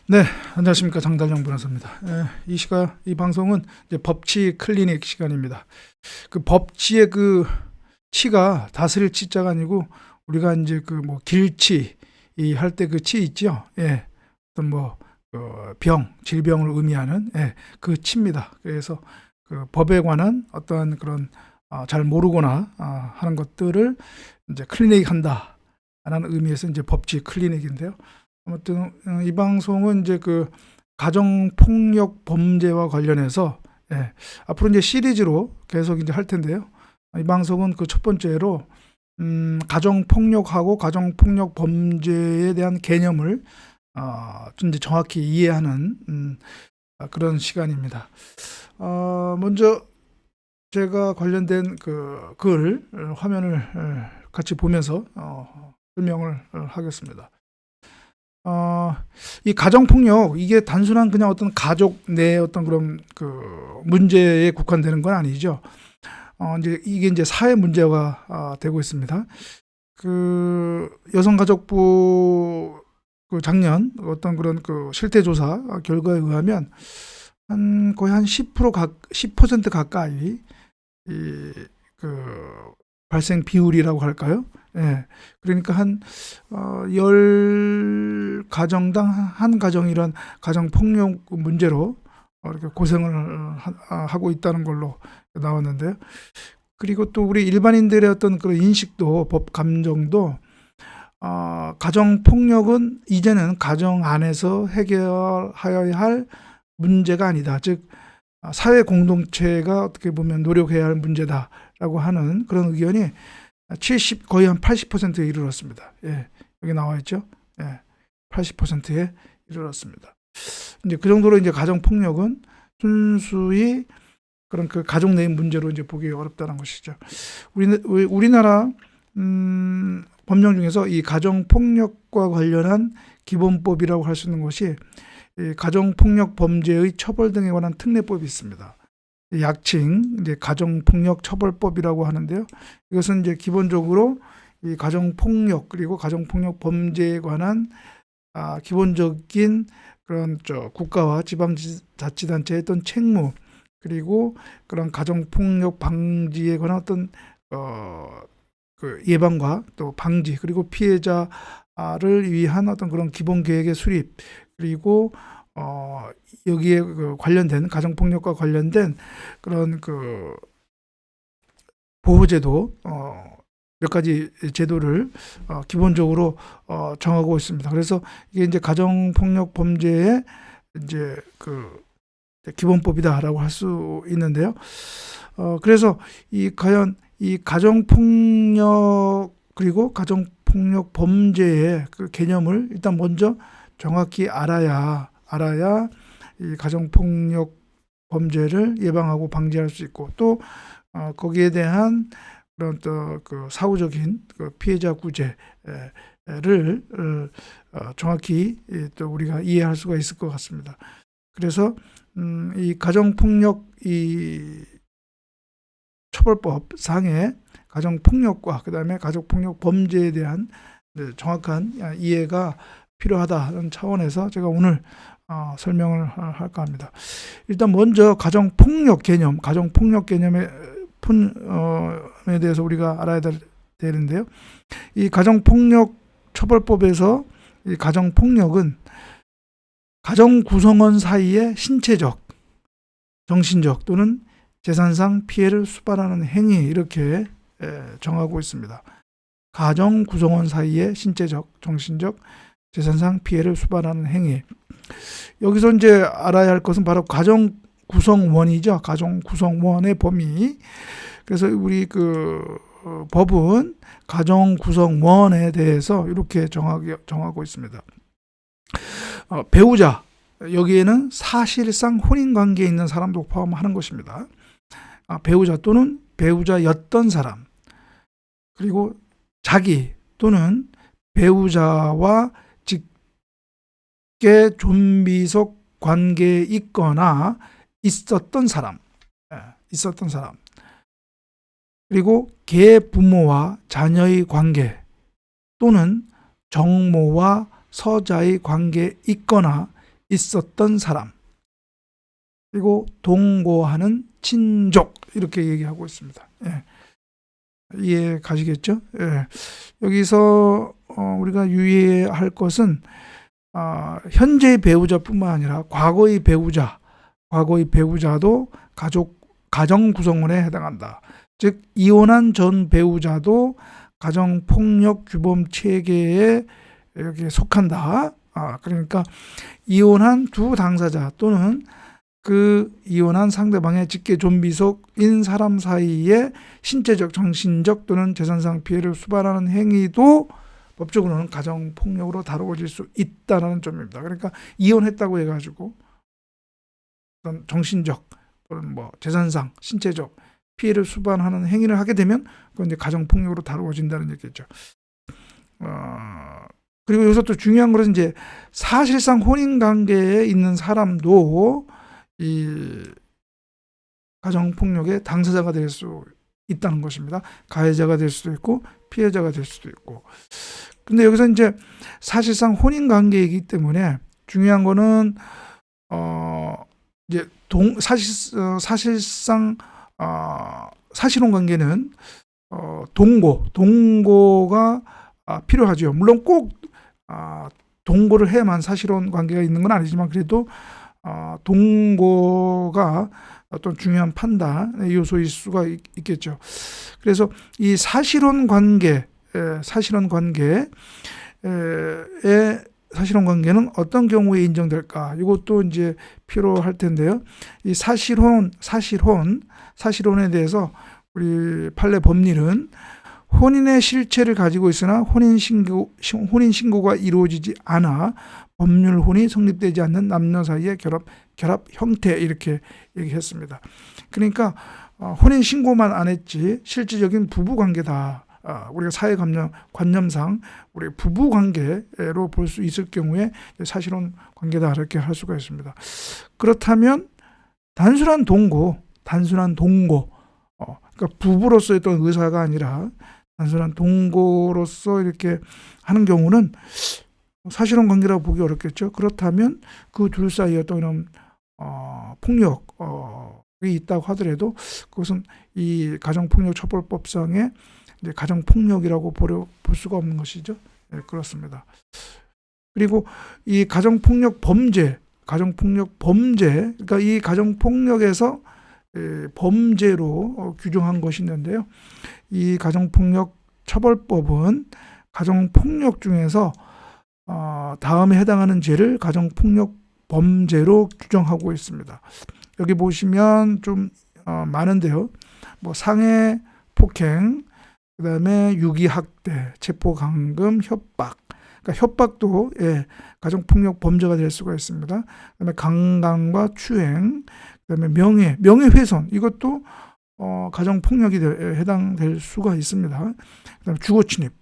네, 안녕하십니까. 장달령 변호사입니다. 이 방송은 이제 법치 클리닉 시간입니다. 그 법치의 그 치가 다스릴 치자가 아니고 우리가 이제 그 뭐 길치 이 할 때 그 치 있죠. 예, 어떤 뭐 질병을 의미하는 그 치입니다. 그래서 그 법에 관한 어떤 그런 잘 모르거나 하는 것들을 이제 클리닉 한다라는 의미에서 이제 법치 클리닉인데요. 아무튼 이 방송은 이제 그 가정 폭력 범죄와 관련해서 앞으로 이제 시리즈로 계속 이제 할 텐데요. 이 방송은 그 첫 번째로 가정 폭력하고 가정 폭력 범죄에 대한 개념을 좀 이제 정확히 이해하는 그런 시간입니다. 먼저 제가 관련된 그 글 화면을 같이 보면서 설명을 하겠습니다. 이 가정폭력, 이게 단순한 그냥 어떤 가족 내 어떤 그런 그 문제에 국한되는 건 아니죠. 이게 이제 사회 문제가 되고 있습니다. 그 여성가족부 그 작년 어떤 그런 그 실태조사 결과에 의하면 거의 한 10% 가까이 그 발생 비율이라고 할까요? 예. 그러니까 한 10가정당 한 가정이 이런 가정 폭력 문제로 이렇게 고생을 하고 있다는 걸로 나왔는데요. 그리고 또 우리 일반인들의 어떤 그런 인식도, 법 감정도 가정 폭력은 이제는 가정 안에서 해결하여야 할 문제가 아니다. 즉 사회 공동체가 어떻게 보면 노력해야 할 문제다라고 하는 그런 의견이 거의 한 80%에 이르렀습니다. 예, 여기 나와 있죠. 80%에 이르렀습니다. 이제 그 정도로 이제 가정 폭력은 순수히 그런 그 가족 내의 문제로 이제 보기 어렵다는 것이죠. 우리나라 법령 중에서 이 가정 폭력과 관련한 기본법이라고 할 수 있는 것이 이 가정 폭력 범죄의 처벌 등에 관한 특례법이 있습니다. 약칭 이제 가정폭력 처벌법이라고 하는데요. 이것은 이제 기본적으로 이 가정폭력 그리고 가정폭력 범죄에 관한 기본적인 그런 국가와 지방자치단체의 어떤 책무 그리고 그런 가정폭력 방지에 관한 어떤 그 예방과 또 방지 그리고 피해자를 위한 어떤 그런 기본 계획의 수립 그리고 여기에 그 관련된 가정폭력과 관련된 그런 그 보호제도 몇 가지 제도를 기본적으로 정하고 있습니다. 그래서 이게 이제 가정폭력 범죄의 이제 그 기본법이다라고 할 수 있는데요. 그래서 과연 이 가정폭력 그리고 가정폭력 범죄의 그 개념을 일단 먼저 정확히 알아야 이 가정폭력 범죄를 예방하고 방지할 수 있고 또 거기에 대한 그런 또 그 사후적인 그 피해자 구제를 정확히 또 우리가 이해할 수가 있을 것 같습니다. 그래서 이 가정폭력 이 처벌법 상의 가정폭력과 그다음에 가정폭력 범죄에 대한 정확한 이해가 필요하다는 차원에서 제가 오늘 설명을 할까 합니다. 일단 먼저 가정폭력 개념에 대해서 우리가 알아야 되는데요. 이 가정폭력 처벌법에서 이 가정폭력은 가정 구성원 사이의 신체적, 정신적 또는 재산상 피해를 수반하는 행위 이렇게 정하고 있습니다. 가정 구성원 사이의 신체적, 정신적, 재산상 피해를 수반하는 행위. 여기서 이제 알아야 할 것은 바로 가정 구성원이죠. 가정 구성원의 범위. 그래서 우리 그 법은 가정 구성원에 대해서 이렇게 정하고 있습니다. 배우자, 여기에는 사실상 혼인 관계에 있는 사람도 포함하는 것입니다. 배우자 또는 배우자였던 사람, 그리고 자기 또는 배우자와 직계 좀비속 관계에 있거나 있었던 사람, 그리고 계부모와 자녀의 관계 또는 정모와 서자의 관계에 있거나 있었던 사람, 그리고 동거하는 친족, 이렇게 얘기하고 있습니다. 예. 이해 가시겠죠? 예. 여기서 우리가 유의할 것은 현재의 배우자뿐만 아니라 과거의 배우자도 가정 구성원에 해당한다. 즉 이혼한 전 배우자도 가정폭력 규범 체계에 여기에 속한다. 그러니까 이혼한 두 당사자 또는 그 이혼한 상대방의 직계 존비속인 사람 사이에 신체적, 정신적 또는 재산상 피해를 수반하는 행위도 법적으로는 가정폭력으로 다루어질 수 있다는 점입니다. 그러니까 이혼했다고 해가지고 어떤 정신적 또는 뭐 재산상, 신체적 피해를 수반하는 행위를 하게 되면 그건 이제 가정폭력으로 다루어진다는 얘기죠. 그리고 여기서 또 중요한 것은 이제 사실상 혼인 관계에 있는 사람도 이 가정폭력의 당사자가 될 수 있다는 것입니다. 가해자가 될 수도 있고 피해자가 될 수도 있고. 근데 여기서 이제 사실상 혼인 관계이기 때문에 중요한 거는 이제 사실상 사실혼 관계는 동거가 필요하죠. 물론 꼭 동거를 해야만 사실혼 관계가 있는 건 아니지만 그래도 동거가 어떤 중요한 판단의 요소일 수가 있겠죠. 그래서 이 사실혼 관계의 사실혼관계는 어떤 경우에 인정될까? 이것도 이제 필요할 텐데요. 이 사실혼에 대해서 우리 판례 법률은 혼인의 실체를 가지고 있으나 혼인 신고가 이루어지지 않아 법률혼이 성립되지 않는 남녀 사이의 결합 형태, 이렇게 얘기했습니다. 그러니까 혼인 신고만 안 했지 실질적인 부부 관계다. 우리가 사회 관념상 우리 부부 관계로 볼 수 있을 경우에 사실혼 관계다, 이렇게 할 수가 있습니다. 그렇다면 단순한 동거, 그러니까 부부로서의 어떤 의사가 아니라 단순한 동거로서 이렇게 하는 경우는 사실혼 관계라고 보기 어렵겠죠. 그렇다면 그 둘 사이에 어떤 폭력이 있다고 하더라도 그것은 이 가정폭력처벌법상의 이제 가정폭력이라고 볼 수가 없는 것이죠. 네, 그렇습니다. 그리고 이 가정폭력 범죄, 그러니까 이 가정폭력에서 범죄로 규정한 것이 있는데요. 이 가정폭력 처벌법은 가정폭력 중에서 다음에 해당하는 죄를 가정폭력 범죄로 규정하고 있습니다. 여기 보시면 좀 많은데요. 뭐 상해, 폭행, 그다음에 유기학대, 체포감금, 협박. 그러니까 협박도 가정폭력 범죄가 될 수가 있습니다. 그다음에 강간과 추행, 그다음에 명예훼손, 이것도 가정폭력이 해당될 수가 있습니다. 그다음에 주거침입,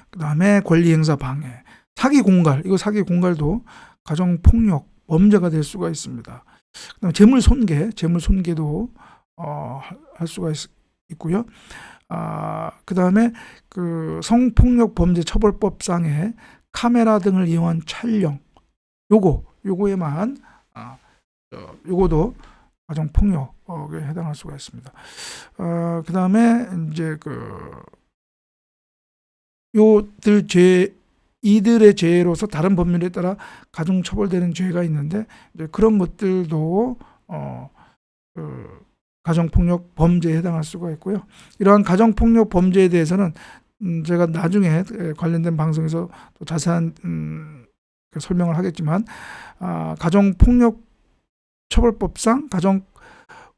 그다음에 권리행사 방해, 사기 공갈도 가정폭력 범죄가 될 수가 있습니다. 그다음에 재물손괴도 할 수가 있고요. 그다음에 그 성폭력 범죄 처벌법상의 카메라 등을 이용한 촬영, 요거에만 요거도 가정폭력에 해당할 수가 있습니다. 그다음에 이제 이들의 죄로서 다른 법률에 따라 가중 처벌되는 죄가 있는데 이제 그런 것들도 가정폭력 범죄에 해당할 수가 있고요. 이러한 가정폭력 범죄에 대해서는 제가 나중에 관련된 방송에서 또 자세한 설명을 하겠지만 가정폭력 처벌법상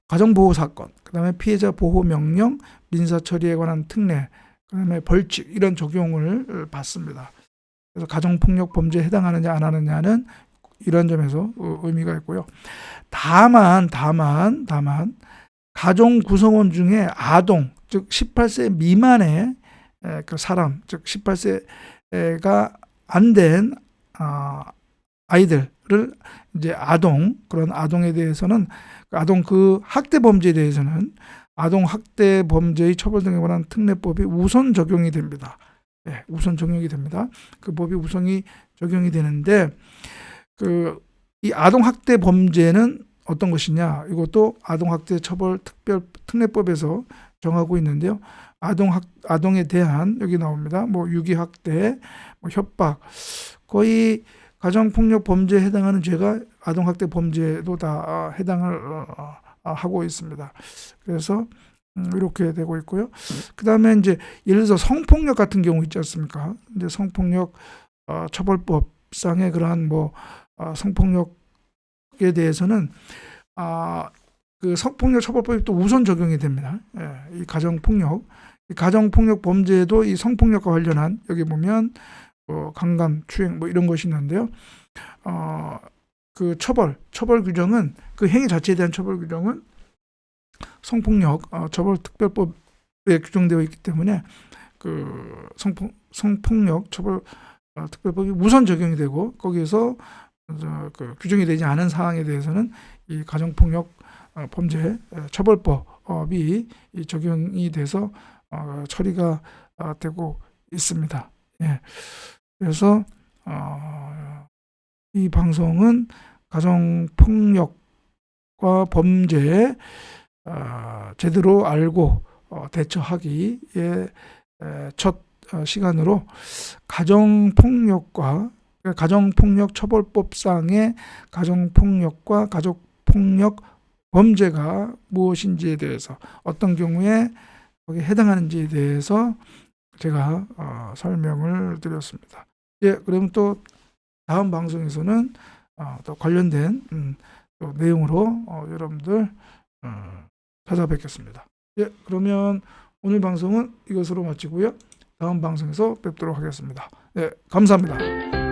가정보호사건, 그다음에 피해자 보호명령, 민사처리에 관한 특례, 그다음에 벌칙, 이런 적용을 받습니다. 그래서 가정폭력 범죄에 해당하느냐 안 하느냐는 이런 점에서 의미가 있고요. 다만 가정 구성원 중에 아동, 즉 18세 미만의 그 사람, 즉 18세가 안 된 아이들을 이제 그런 아동에 대해서는 학대 범죄에 대해서는 아동 학대 범죄의 처벌 등에 관한 특례법이 우선 적용이 됩니다. 예, 우선 적용이 됩니다. 그 법이 우선이 적용이 되는데 이 아동학대 범죄는 어떤 것이냐? 이것도 아동학대 처벌 특례법에서 정하고 있는데요. 아동에 대한 여기 나옵니다. 뭐 유기학대, 뭐 협박, 거의 가정폭력 범죄에 해당하는 죄가 아동학대 범죄도 다 해당을 하고 있습니다. 그래서 이렇게 되고 있고요. 그 다음에 이제 예를 들어서 성폭력 같은 경우 있지 않습니까? 근데 성폭력 처벌법상의 그러한 뭐 성폭력에 대해서는 그 성폭력 처벌법이 또 우선 적용이 됩니다. 예, 이 가정폭력 범죄에도 이 성폭력과 관련한 여기 보면 강간, 추행 뭐 이런 것이 있는데요. 그 처벌 규정은 그 행위 자체에 대한 처벌 규정은 성폭력 처벌특별법에 규정되어 있기 때문에 그 성폭력 처벌 특별법이 우선 적용이 되고 거기에서 그 규정이 되지 않은 사항에 대해서는 이 가정폭력 범죄 처벌법이 적용이 돼서 처리가 되고 있습니다. 예. 그래서 이 방송은 가정폭력과 범죄에 제대로 알고 대처하기에 첫 시간으로 가정폭력 처벌법상의 가정폭력과 가족폭력 범죄가 무엇인지에 대해서 어떤 경우에 거기에 해당하는지에 대해서 제가 설명을 드렸습니다. 예, 그럼 또 다음 방송에서는 또 관련된 또 내용으로 여러분들 찾아뵙겠습니다. 예, 그러면 오늘 방송은 이것으로 마치고요. 다음 방송에서 뵙도록 하겠습니다. 네, 감사합니다.